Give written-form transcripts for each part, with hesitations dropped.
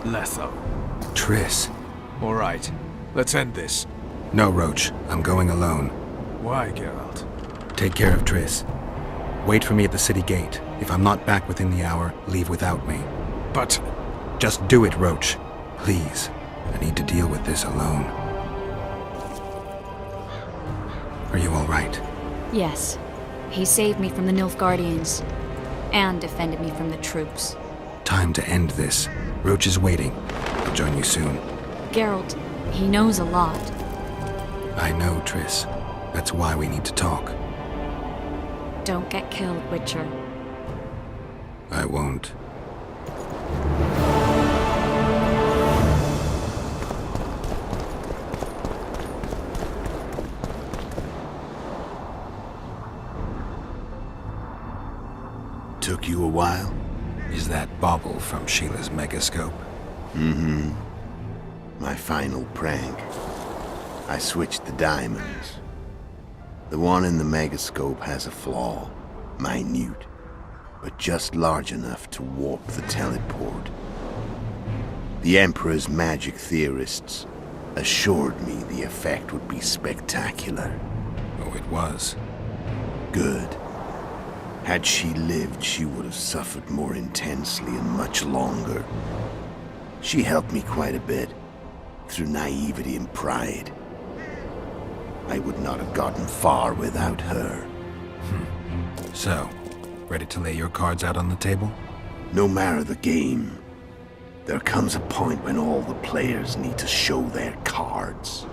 Letho. Triss. All right. Let's end this. No, Roach. I'm going alone. Why, Geralt? Take care of Triss. Wait for me at the city gate. If I'm not back within the hour, leave without me. But... Just do it, Roach. Please. I need to deal with this alone. Are you all right? Yes. He saved me from the Nilfgaardians. And defended me from the troops. Time to end this. Roach is waiting. I'll join you soon. Geralt, he knows a lot. I know, Triss. That's why we need to talk. Don't get killed, Witcher. I won't. Took you a while? Is that bauble from Sheila's megascope? Mm-hmm. My final prank. I switched the diamonds. The one in the megascope has a flaw. Minute. But just large enough to warp the teleport. The Emperor's magic theorists assured me the effect would be spectacular. Oh, it was. Good. Had she lived, she would have suffered more intensely and much longer. She helped me quite a bit, through naivety and pride. I would not have gotten far without her. So, ready to lay your cards out on the table? No matter the game, there comes a point when all the players need to show their cards.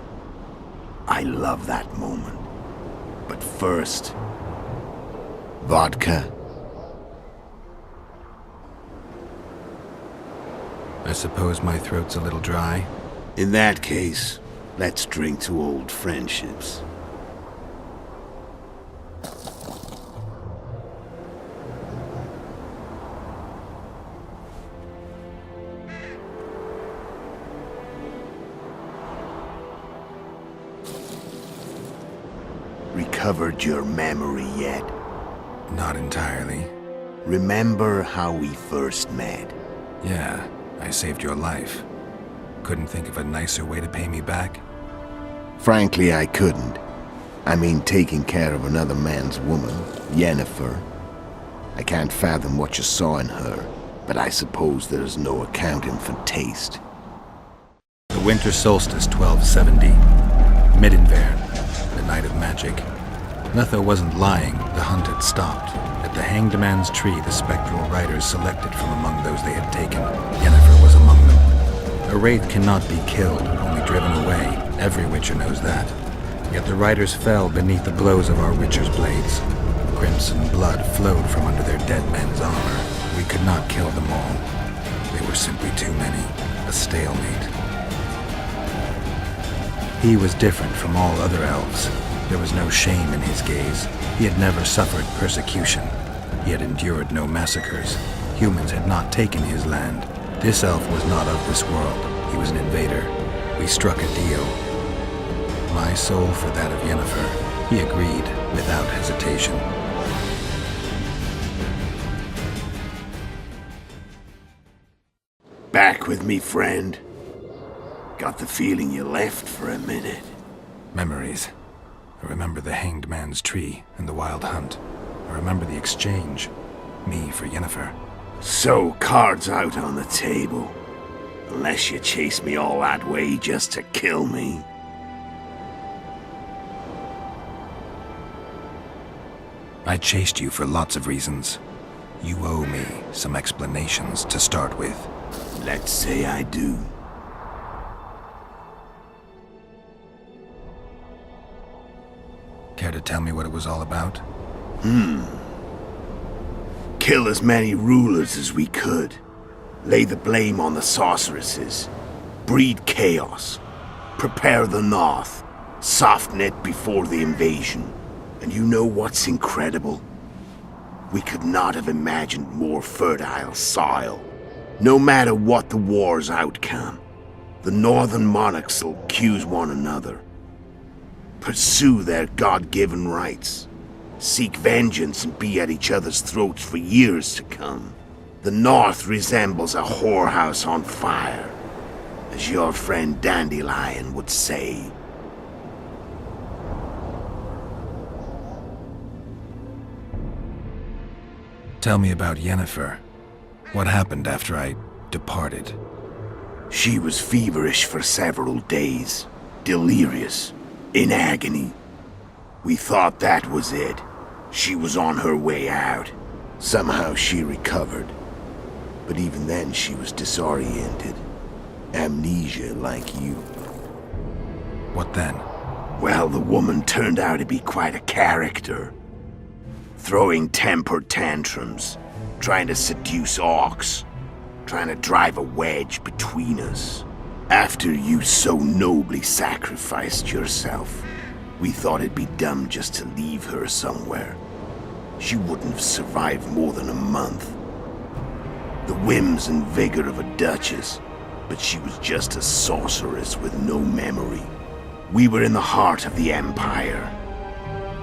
I love that moment. But first... vodka? I suppose my throat's a little dry. In that case, let's drink to old friendships. Recovered your memory yet? Not entirely. Remember how we first met? Yeah, I saved your life. Couldn't think of a nicer way to pay me back? Frankly, I couldn't. I mean, taking care of another man's woman, Yennefer. I can't fathom what you saw in her, but I suppose there's no accounting for taste. The winter solstice 1270. Middenvern, the night of magic. Letho wasn't lying, the hunt had stopped. At the Hanged Man's Tree, the spectral riders selected from among those they had taken. Yennefer was among them. A wraith cannot be killed, only driven away. Every Witcher knows that. Yet the riders fell beneath the blows of our Witcher's blades. Crimson blood flowed from under their dead men's armor. We could not kill them all. They were simply too many. A stalemate. He was different from all other elves. There was no shame in his gaze. He had never suffered persecution. He had endured no massacres. Humans had not taken his land. This elf was not of this world. He was an invader. We struck a deal. My soul for that of Yennefer. He agreed without hesitation. Back with me, friend. Got the feeling you left for a minute. Memories. I remember the Hanged Man's Tree and the Wild Hunt. I remember the exchange. Me for Yennefer. So, cards out on the table. Unless you chase me all that way just to kill me. I chased you for lots of reasons. You owe me some explanations to start with. Let's say I do. Care to tell me what it was all about? Kill as many rulers as we could. Lay the blame on the sorceresses. Breed chaos. Prepare the north. Soften it before the invasion. And you know what's incredible? We could not have imagined more fertile soil. No matter what the war's outcome, the northern monarchs will accuse one another. Pursue their God-given rights. Seek vengeance and be at each other's throats for years to come. The North resembles a whorehouse on fire, as your friend Dandelion would say. Tell me about Yennefer. What happened after I departed? She was feverish for several days, delirious, in agony. We thought that was it. She was on her way out. Somehow she recovered. But even then she was disoriented. Amnesia like you. What then? Well, the woman turned out to be quite a character. Throwing temper tantrums, trying to seduce orcs, trying to drive a wedge between us. After you so nobly sacrificed yourself, we thought it'd be dumb just to leave her somewhere. She wouldn't have survived more than a month. The whims and vigor of a duchess, but she was just a sorceress with no memory. We were in the heart of the Empire.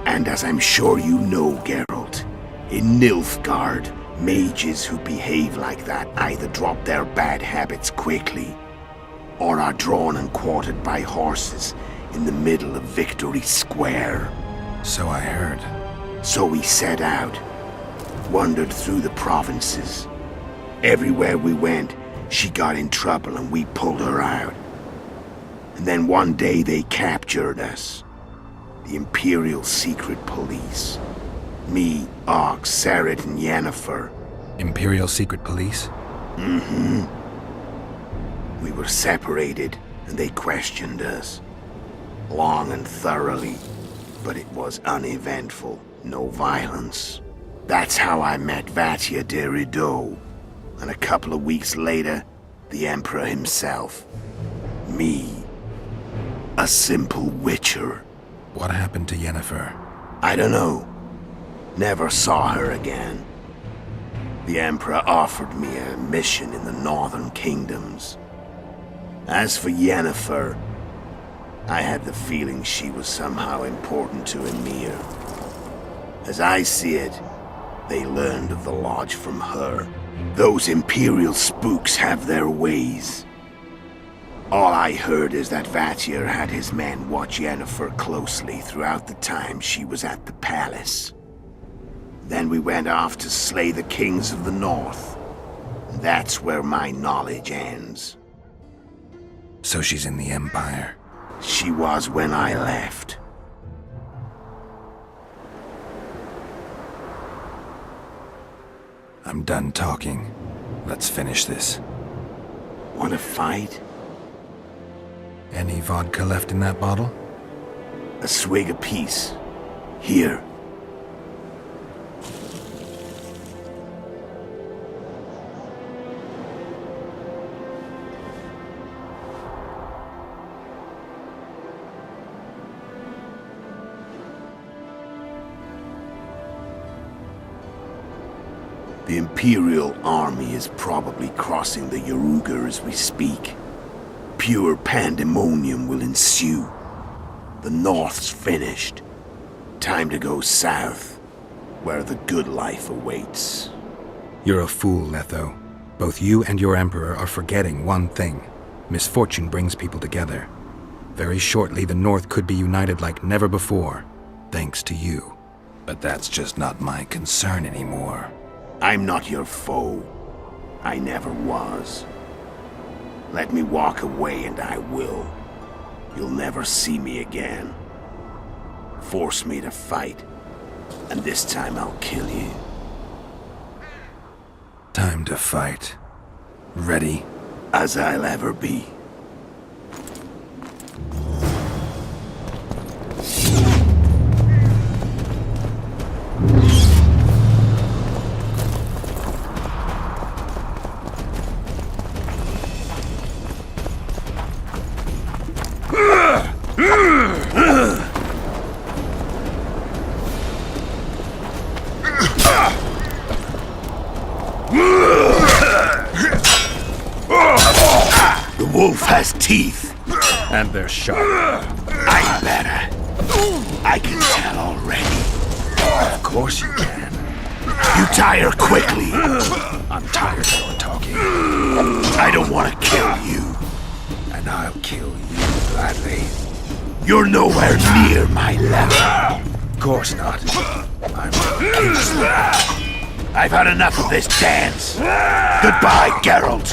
And as I'm sure you know, Geralt, in Nilfgaard, mages who behave like that either drop their bad habits quickly, or are drawn and quartered by horses in the middle of Victory Square. So I heard. So we set out, wandered through the provinces. Everywhere we went, she got in trouble and we pulled her out. And then one day they captured us. The Imperial Secret Police. Me, Og, Sareth, and Yennefer. Imperial Secret Police? Mm-hmm. We were separated, and they questioned us. Long and thoroughly, but it was uneventful. No violence. That's how I met Vatia de Rideau. And a couple of weeks later, the Emperor himself. Me. A simple witcher. What happened to Yennefer? I don't know. Never saw her again. The Emperor offered me a mission in the Northern Kingdoms. As for Yennefer, I had the feeling she was somehow important to Emir. As I see it, they learned of the Lodge from her. Those Imperial spooks have their ways. All I heard is that Vatir had his men watch Yennefer closely throughout the time she was at the palace. Then we went off to slay the kings of the North. That's where my knowledge ends. So she's in the Empire? She was when I left. I'm done talking. Let's finish this. Want to fight? Any vodka left in that bottle? A swig apiece. Here. The Imperial army is probably crossing the Yaruga as we speak. Pure pandemonium will ensue. The North's finished. Time to go south, where the good life awaits. You're a fool, Letho. Both you and your Emperor are forgetting one thing. Misfortune brings people together. Very shortly, the North could be united like never before, thanks to you. But that's just not my concern anymore. I'm not your foe. I never was. Let me walk away and I will. You'll never see me again. Force me to fight, and this time I'll kill you. Time to fight. Ready? As I'll ever be. The wolf has teeth. And they're sharp. I'm better. I can tell already. Of course you can. You tire quickly. I'm tired of your talking, I don't want to kill you. and I'll kill you gladly. You're nowhere near my level. Of course not. I'm Kingsley. I've had enough of this dance. Goodbye, Geralt.